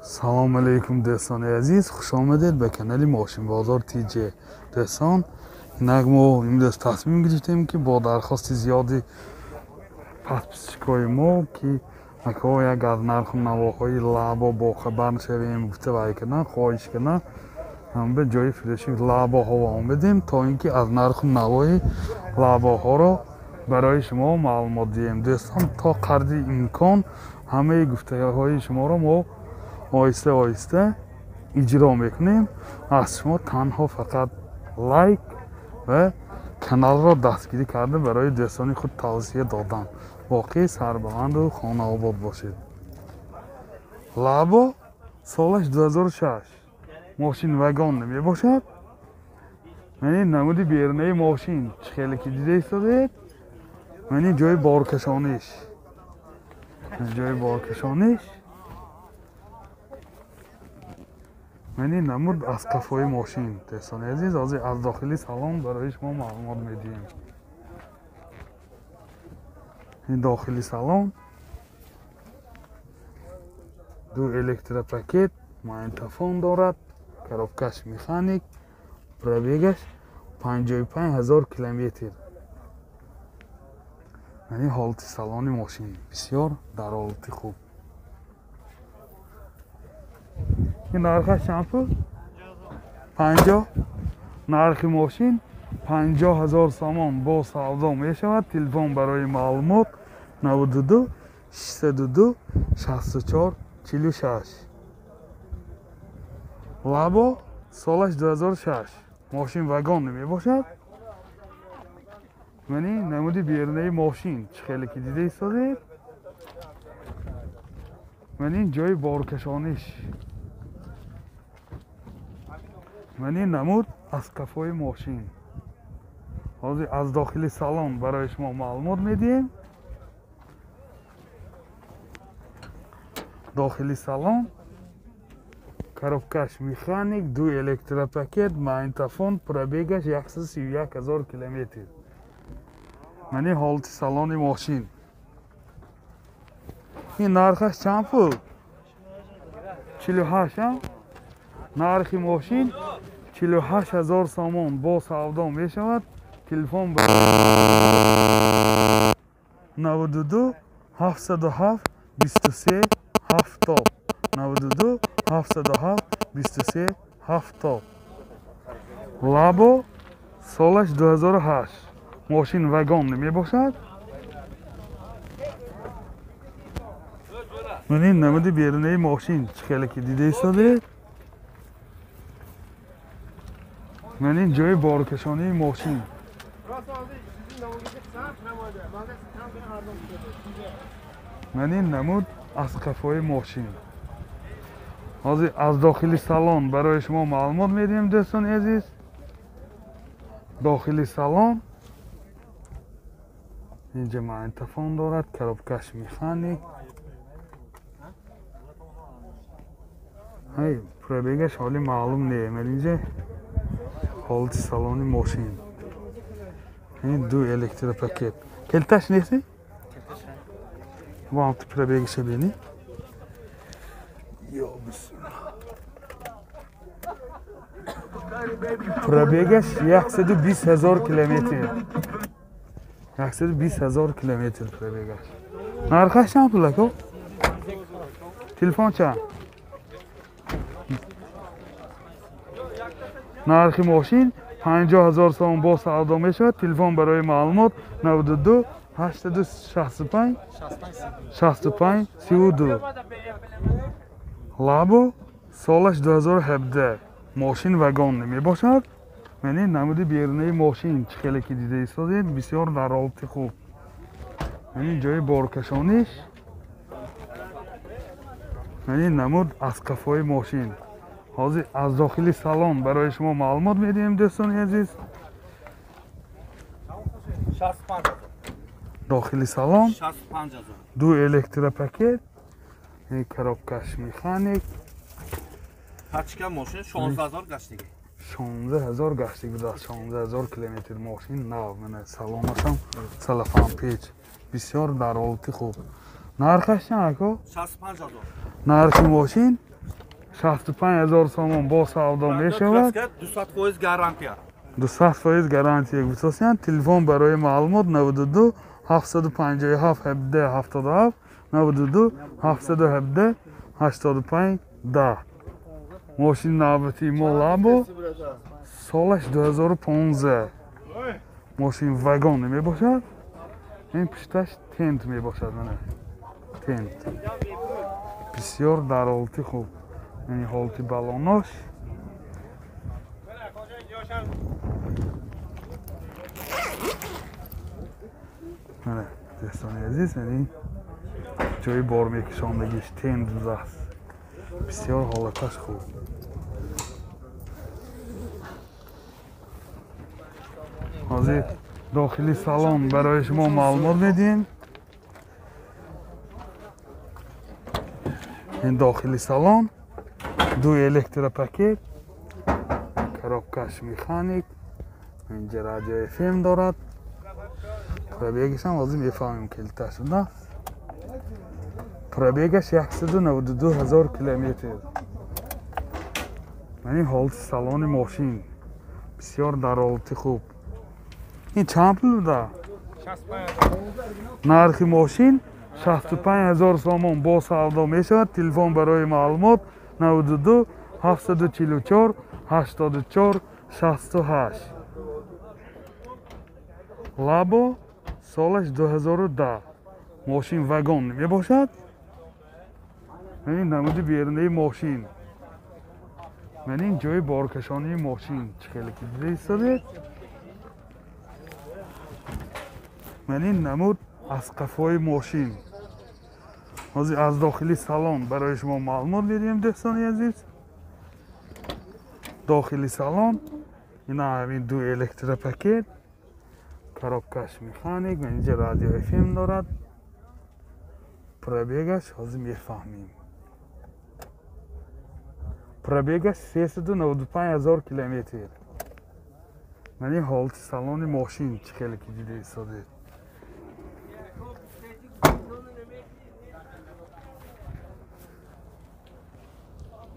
салом алейкум дӯстони азиз, хушомадед ба канали мошинбозор TJ. Дӯстон, инак мо имрӯз тасмим гирифтем ки бо дархости зиёди подписчикои мо ки ако як аз нарху навоҳои лабо бохабар шавем, гуфтавай карданд, хоҳиш карданд ҳамба ҷои фурӯши лабоҳо омадем, то ин ки аз нарху навои лабоҳоро барои шумо маълумот диҳем. Дӯстон, то қадри имкон ҳамаи гуфтаҳои шуморо мо оҳиста оҳиста иҷро мекунем. аз шумо танҳо фақат лайк ва каналро дастгирӣ карда барои дӯстони худ тавсия додан. воқеъ сарбаланду хонаобод бошед. лабо солаш 2006 мошин вагон мебошад. ин намуди берунаи мошин чӣ хеле ки дида истодед. ин ҷои боркашониш, ин намуд аз қафои мошин. дӯстони азиз, ҳозир аз дохили салон барои шумо маълумот медиҳем. ин дохили салон, ду электропакет, магнитофон дорад, коробкаш механик, пробегаш 55,000 километр. ин ҳолати салони мошин бисёр дар ҳолати хуб. ин нархаш чанд пул? 50. нархи мошин 50,000 сомон бо савдо мешавад. телефон барои маълумот 92 602 64 46. лабо солаш 2006 мошин вагон мебошад. ин намуди берунаи мошин чӣ хеле ки дида истодед. ин ҷои боркашониш, ин намуд аз қафои мошин. ҳозир аз дохили салон барои шумо маълумот медиҳем. дохили салон, коробкаш механик, ду электропакет, магнитофон, пробегаш 131,000 километр. ин ҳолати салони мошин. ин нархаш чанд пул? 48. нархи мошин 48,000 сомон бо савдо мешавад. телефон 92 707 23 70. 92 707 23 70. лабо солаш 2008 мошин вагон мебошад. ин намуди берунаи мошин чӣ хеле ки дида истодед. ин ҷои боркашонии мошин. ин намуд аз қафои мошин. ҳозир аз дохили салон барои шумо маълумот медиҳем. дӯстони азиз, дохили салон, инҷа магнитофон дорад, коробкаш механик, пробегаш ҳоли маълум не. инҷа ҳолати салони мошин. ин ду электропакет. келташ неси? вамти пробегаша бини. пробегаш 120,000 километр. 120,000 километр пробегаш. нархаш чанд пул ако? телефон чанд? нархи мошин 50,000 сомон бо савдо мешавад. телефон барои маълумот 92 82 65 32. лабо солаш 2017 мошин вагон мебошад. ин намуди берунаи мошин чӣ хеле ки дида истодед. бисёр дар ҳолати хуб. ин ҷои боркашониш. ин намуд аз қафои мошин. ҳозир аз дохили салон барои шумо маълумот медиҳем. дӯстони азиз, дохили салон, ду электропакет, коробкаш механик. Пачка мошин 16,000 гаштаги. 16,000 гаштаги дар 16,000 километр мошин нав. салонашам салафан печ. бисёр дар ҳолати хуб. нархаш чанд ако? 65,000. нархи мошин 65000 сомон бо савдо мешавад. 200% гарантия. 200% гарантия гусосиан. Телефон барои маълумот 92 757 17 77 92 717 85 10. ماشین نوبتی ما لابو سالش 2015 ماشین وگان می باشد این پشتش تنت می باشد تنت بسیار در حالتی خوب یعنی حالتی بالوناش دوستان عزیز یعنی جای بار میکشاندگیش تنت است بسیار حالتش خوب حاضر داخلی سالن برای شما معلومات میدیم این داخلی سالن دو الکتروپاکت کارابکش مکانیک اینجا رادیو اف ام دارد پرابیگش هم لازم بفهمیم کلیتش شده پرابیگش 192,000 کیلومتر یعنی حالت سالن ماشین بسیار در حالت خوب این چند پول ده؟ 65,000 نرخ ماشین 65,000 سومون با سودا می شود تلفن برای معلومات 92 744 84 68 لابو سالش 2010 ماشین وگان می باشد این نمود بیرونی ماشین من این جای بارکشانی ماشین خیلی دیده ایستاده من این نمود از قفای ماشین از داخلی سالن برای شما معلومات میدیم دوستان عزیز داخلی سالن اینا همین دو الکتروپاکت کارابکش مکانیک و اینجا رادیو اف ام دارد پرابیگش حاضر میفهمیم پرابیگش 395,000 کیلومتر من این حالت سالن ماشین خیلی دیده ایستاده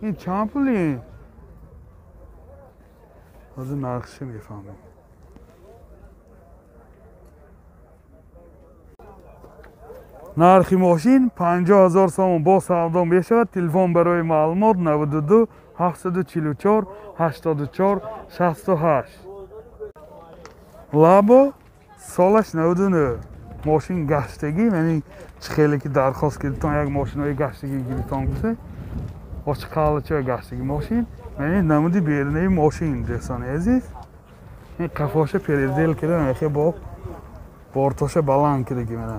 این چند پولی؟ حاضر نرخش میفهمیم نرخ ماشین 50,000 سومون با سودا می شود تلفن برای معلومات 92 744 84 68 لابو سالش 99 ماشین گشتگی یعنی خیلی که درخواست کردتان یک ماشین های گشتگی گیریتان بسه açıq halıçı qaçdaki maşın. Məni namıdı birinəyi maşın desən əziz. Qafaşa pererdel kirən əxi bax. Portoşa balan kirəki mənə.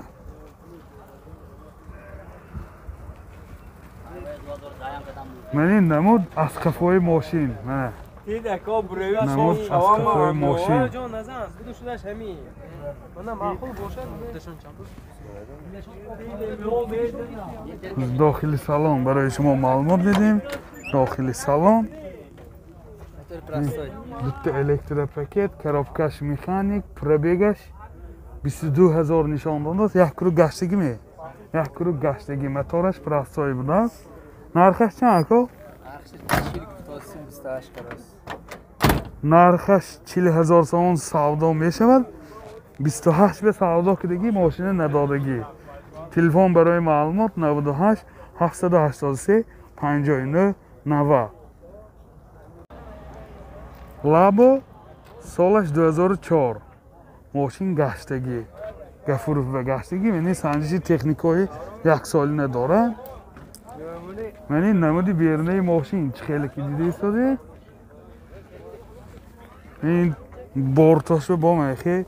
Məni namıd az qafayı maşın mənə. دیدکا برویا نمود شما از شما کفای ماشین. جان نزن بدون شدهش همین من معقول باشه دشون چند داخلی سالن برای شما معلومات بدیم داخلی سالن دو الکتروپاکت کارابکش مکانیک پرابیگش 22,000 نشان داده است یک کرو گشتگی می یک کرو گشتگی موتورش پرستایی بوده است نرخش چند کو نرخش 40,000 سومون سودا می شود 28 به سودا کردگی ماشین ندادگی تلفن برای معلومات 98 783 59 90 لابو سالش 2004 ماشین گشتگی گفروف و گشتگی یعنی سنجش تکنیکای یک سالی نداره یعنی نمودی بیرونی ماشین خیلی که دیده ایستاده این بارتاشو با میخی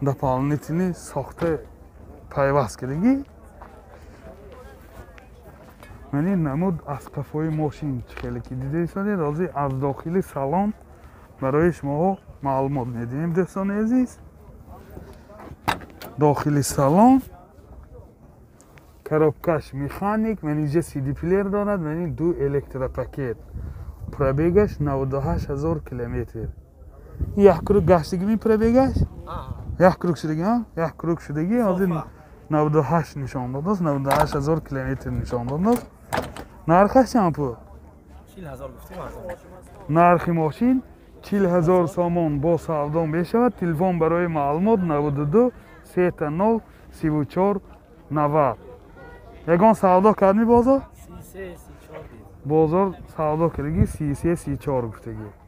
дополнительный ساخته پیوست کردگی یعنی نمود از قفای ماشین خیلی که دیده ایستاده رازی از داخلی سالن برای شما معلومات میدیم دوستان عزیز داخلی سالن کارابکش مکانیک یعنی اینجا سی دی پلیر دارد یعنی دو الکتروپاکت پرابیگش 98,000 کیلومتر یک کروک گشتگی می پرابیگش یک کروک شدگی ها یک کروک شدگی حاضر 98 نشان داده است 98,000 کیلومتر نشان داده است нархаш чанд пул? 40,000 گفتیم ارزان. нархи мошин 40,000 сомон бо савдо мешавад. Телефон барои маълумот 92 30 34 90. ягон савдо кардӣ бозор? 33 34 бозор савдо кардагӣ 33 34 гуфтагӣ.